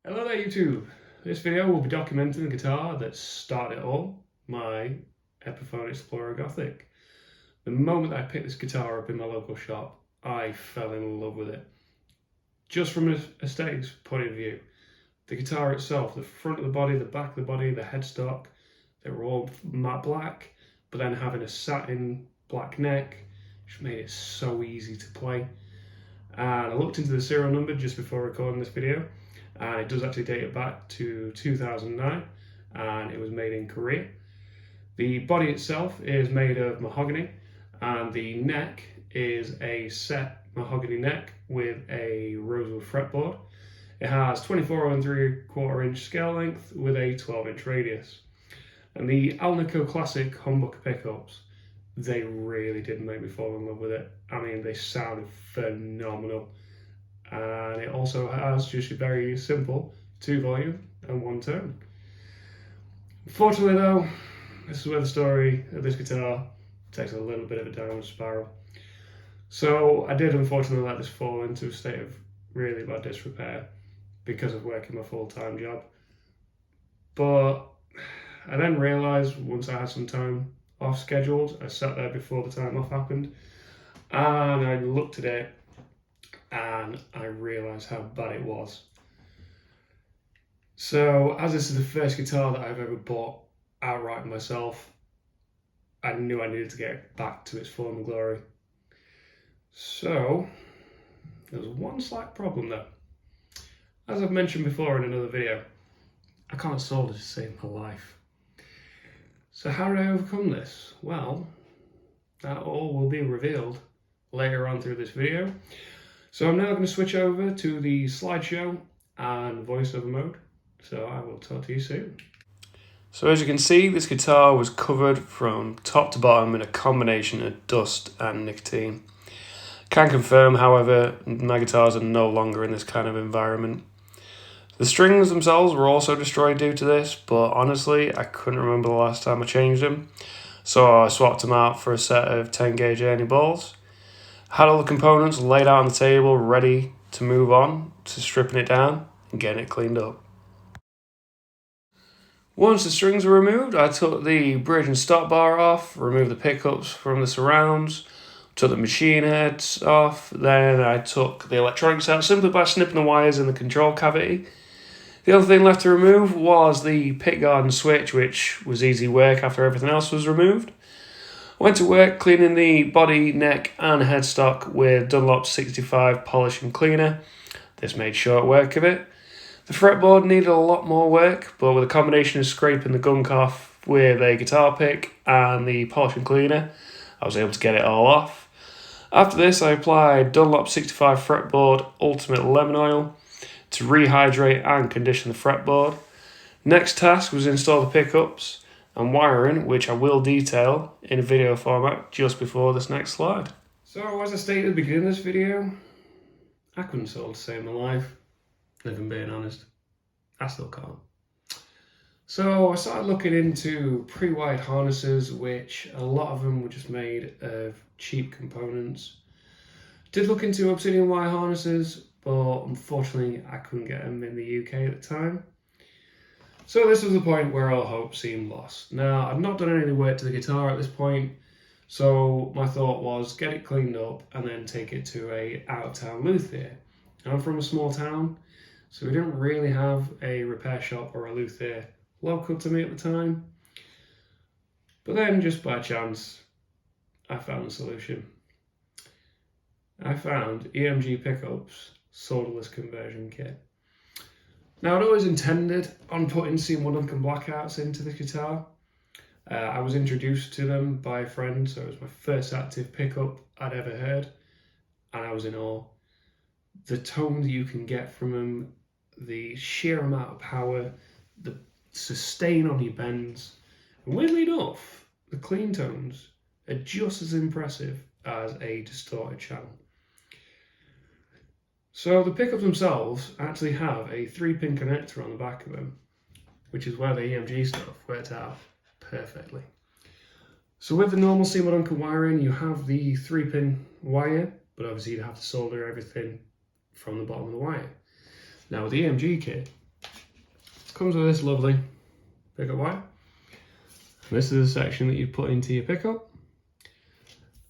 Hello there YouTube. This video will be documenting the guitar that started it all, my Epiphone Explorer Gothic. The moment I picked this guitar up in my local shop, I fell in love with it. Just from an aesthetics point of view, the guitar itself, the front of the body, the back of the body, the headstock, they were all matte black, but then having a satin black neck, which made it so easy to play. And I looked into the serial number just before recording this video, and it does actually date it back to 2009, and it was made in Korea. The body itself is made of mahogany, and the neck is a set mahogany neck with a rosewood fretboard. It has 24 3/4 inch scale length with a 12-inch radius. And the Alnico Classic humbucker pickups, they really did make me fall in love with it. I mean, they sounded phenomenal. And it also has just a very simple 2 volume and 1 tone. Unfortunately though, this is where the story of this guitar takes a little bit of a downward spiral. So I did unfortunately let this fall into a state of really bad disrepair because of working my full-time job. But I then realised once I had some time off scheduled, I sat there before the time off happened, and I looked at it and I realised how bad it was. So as this is the first guitar that I've ever bought outright myself, I knew I needed to get it back to its former glory. So there was one slight problem though. As I've mentioned before in another video, I can't solder to save my life. So how did I overcome this? Well, that all will be revealed later on through this video. So I'm now going to switch over to the slideshow and voiceover mode. So I will talk to you soon. So as you can see, this guitar was covered from top to bottom in a combination of dust and nicotine. Can confirm, however, my guitars are no longer in this kind of environment. The strings themselves were also destroyed due to this, but honestly, I couldn't remember the last time I changed them. So I swapped them out for a set of 10 gauge Ernie balls. Had all the components laid out on the table, ready to move on to stripping it down and getting it cleaned up. Once the strings were removed, I took the bridge and stop bar off, removed the pickups from the surrounds, took the machine heads off, then I took the electronics out simply by snipping the wires in the control cavity. The other thing left to remove was the pickguard and switch, which was easy work after everything else was removed. I went to work cleaning the body, neck and headstock with Dunlop 65 polish and cleaner. This made short work of it. The fretboard needed a lot more work, but with a combination of scraping the gunk off with a guitar pick and the polish and cleaner, I was able to get it all off. After this, I applied Dunlop 65 fretboard Ultimate Lemon Oil to rehydrate and condition the fretboard. Next task was install the pickups and wiring, which I will detail in a video format just before this next slide. So as I stated at the beginning of this video, I couldn't solder to save my life, if I'm being honest. I still can't. So I started looking into pre-wired harnesses, which a lot of them were just made of cheap components. Did look into obsidian wire harnesses, but unfortunately I couldn't get them in the UK at the time. So this was the point where all hope seemed lost. Now, I'd not done any work to the guitar at this point, so my thought was get it cleaned up and then take it to a out-of-town luthier. I'm from a small town, so we didn't really have a repair shop or a luthier local to me at the time. But then, just by chance, I found a solution. I found EMG Pickups solderless conversion kit. Now, I'd always intended on putting Seymour Duncan blackouts into the guitar. I was introduced to them by a friend, so it was my first active pickup I'd ever heard, and I was in awe. The tone that you can get from them, the sheer amount of power, the sustain on your bends, and weirdly enough, the clean tones are just as impressive as a distorted channel. So the pickups themselves actually have a 3-pin connector on the back of them, which is where the EMG stuff worked out perfectly. So with the normal Seymour Duncan wiring, you have the 3-pin wire, but obviously you'd have to solder everything from the bottom of the wire. Now with the EMG kit, comes with this lovely pickup wire. This is a section that you put into your pickup.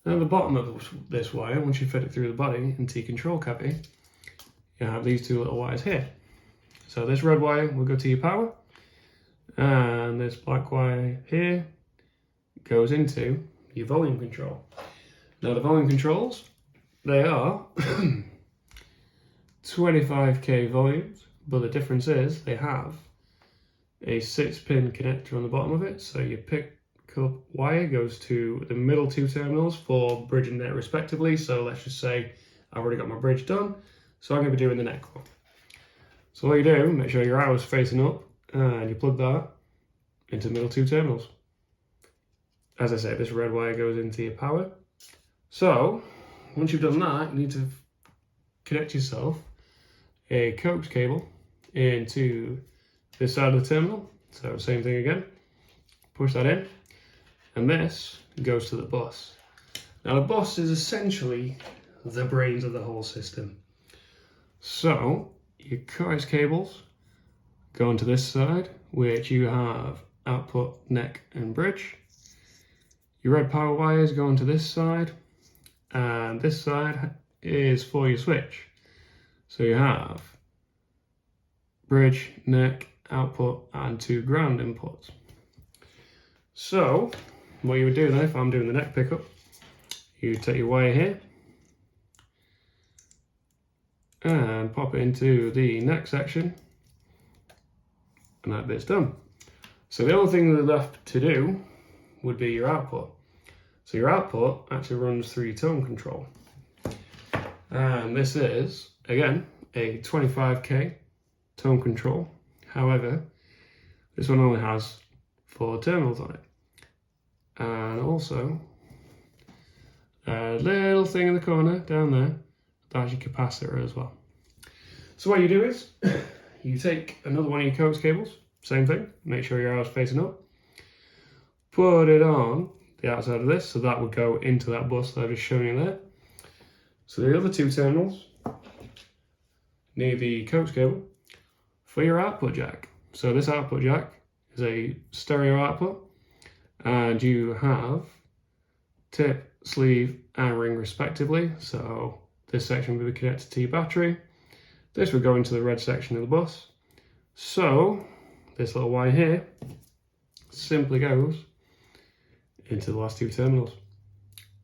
And at the bottom of this wire, once you fit it through the body into your control cavity, you have these two little wires here. So this red wire will go to your power, and this black wire here goes into your volume control. Now the volume controls, they are 25k volumes, but the difference is they have a 6-pin connector on the bottom of it, so your pickup wire goes to the middle two terminals for bridge and net respectively. So let's just say I've already got my bridge done, so I'm going to be doing the neck one. So what you do, make sure your arrow's facing up and you plug that into the middle two terminals. As I said, this red wire goes into your power. So once you've done that, you need to connect yourself a coax cable into this side of the terminal. So same thing again, push that in, and this goes to the bus. Now the bus is essentially the brains of the whole system. So your coax cables go onto this side, which you have output, neck and bridge. Your red power wires go onto this side, and this side is for your switch. So you have bridge, neck, output, and 2 ground inputs. So what you would do then, if I'm doing the neck pickup, you take your wire here and pop it into the neck section, and that bit's done. So the only thing left to do would be your output. So your output actually runs through your tone control, and this is again a 25k tone control. However, this one only has 4 terminals on it, and also a little thing in the corner down there, that's your capacitor as well. So what you do is you take another one of your coax cables, same thing, make sure your arrow's facing up, put it on the outside of this, so that would go into that bus that I've just shown you there. So the other 2 terminals need the coax cable for your output jack. So this output jack is a stereo output, and you have tip, sleeve and ring respectively. So this section will be connected to your battery. This would go into the red section of the bus. So this little wire here simply goes into the last 2 terminals.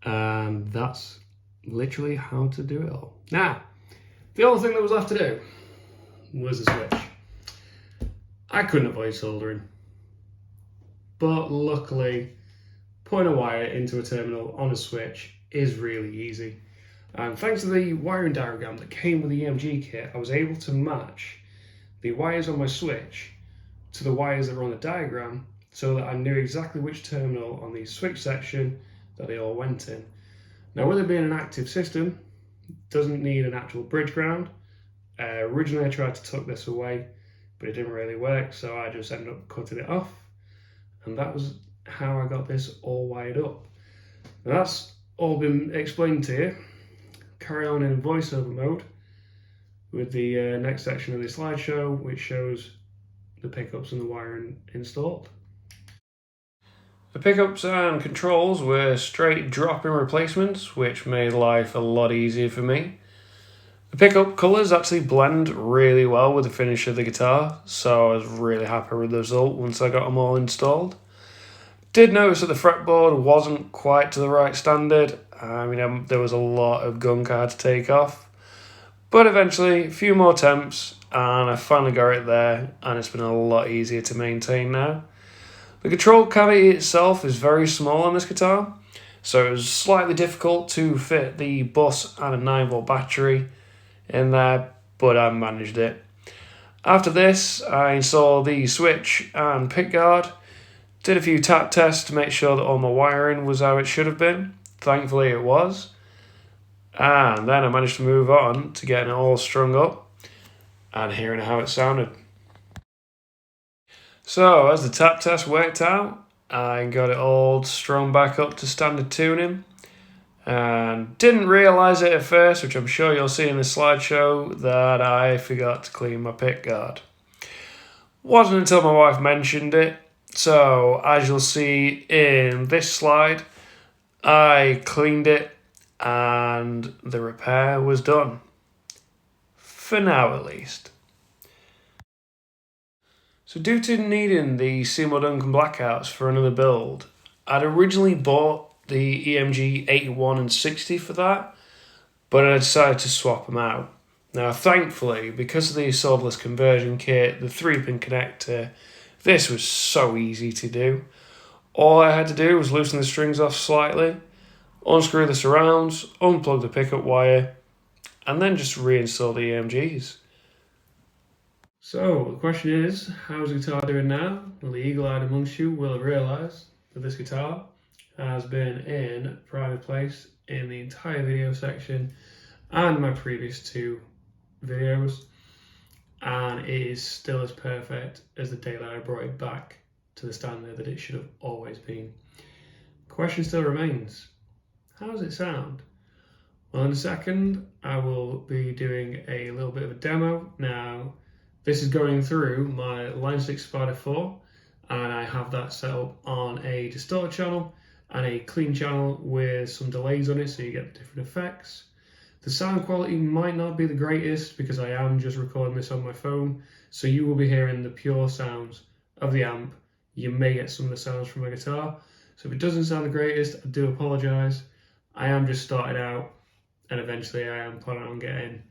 And that's literally how to do it all. Now, the only thing that was left to do was the switch. I couldn't avoid soldering, but luckily putting a wire into a terminal on a switch is really easy. And thanks to the wiring diagram that came with the EMG kit, I was able to match the wires on my switch to the wires that were on the diagram, so that I knew exactly which terminal on the switch section that they all went in. Now, with it being an active system, it doesn't need an actual bridge ground. Originally I tried to tuck this away, but it didn't really work, so I just ended up cutting it off, and that was how I got this all wired up. Now that's all been explained to you. Carry on in voiceover mode with the next section of the slideshow, which shows the pickups and the wiring installed. The pickups and controls were straight drop-in replacements, which made life a lot easier for me. The pickup colours actually blend really well with the finish of the guitar, so I was really happy with the result once I got them all installed. Did notice that the fretboard wasn't quite to the right standard. I mean, there was a lot of gunk I had to take off, but eventually a few more temps and I finally got it there, and it's been a lot easier to maintain now. The control cavity itself is very small on this guitar, so it was slightly difficult to fit the bus and a 9V battery in there, but I managed it. After this, I installed the switch and pickguard, did a few tap tests to make sure that all my wiring was how it should have been. Thankfully it was. And then I managed to move on to getting it all strung up and hearing how it sounded. So as the tap test worked out, I got it all strung back up to standard tuning, and didn't realise it at first, which I'm sure you'll see in the slideshow, that I forgot to clean my pickguard. Wasn't until my wife mentioned it. So, as you'll see in this slide, I cleaned it and the repair was done. For now, at least. So, due to needing the Seymour Duncan blackouts for another build, I'd originally bought the EMG 81 and 60 for that, but I decided to swap them out. Now, thankfully, because of the solderless conversion kit, the 3-pin connector, this was so easy to do. All I had to do was loosen the strings off slightly, unscrew the surrounds, unplug the pickup wire, and then just reinstall the EMGs. So, the question is, how's the guitar doing now? Well, the eagle-eyed amongst you will have realised that this guitar has been in private place in the entire video section and my previous 2 videos, and it is still as perfect as the day that I brought it back to the standard that it should have always been. The question still remains, how does it sound? Well, in a second I will be doing a little bit of a demo. Now, this is going through my Line 6 Spider 4, and I have that set up on a distorted channel and a clean channel with some delays on it so you get the different effects. The sound quality might not be the greatest because I am just recording this on my phone, so you will be hearing the pure sounds of the amp. You may get some of the sounds from my guitar, so if it doesn't sound the greatest, I do apologise. I am just starting out, and eventually I am planning on getting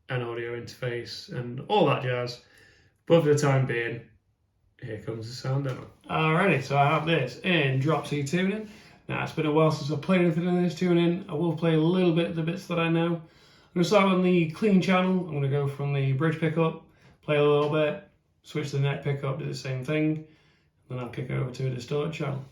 an audio interface and all that jazz, but for the time being, here comes the sound demo. Alrighty, so I have this in drop C tuning. Now, it's been a while since I've played anything in this tuning. I will play a little bit of the bits that I know. I'm going to start on the clean channel. I'm going to go from the bridge pickup, play a little bit, switch to the neck pickup, do the same thing, then I'll kick over to a distorted channel.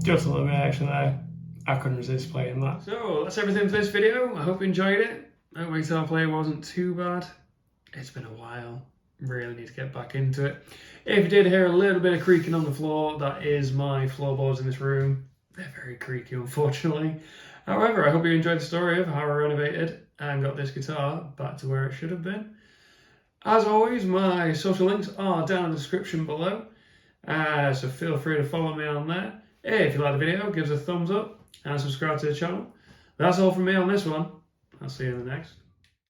Just a little bit actually there. I couldn't resist playing that. So that's everything for this video. I hope you enjoyed it. I hope my guitar playing wasn't too bad. It's been a while. Really need to get back into it. If you did hear a little bit of creaking on the floor, that is my floorboards in this room. They're very creaky, unfortunately. However, I hope you enjoyed the story of how I renovated and got this guitar back to where it should have been. As always, my social links are down in the description below, so feel free to follow me on there. If you like the video, give us a thumbs up and subscribe to the channel. That's all from me on this one. I'll see you in the next.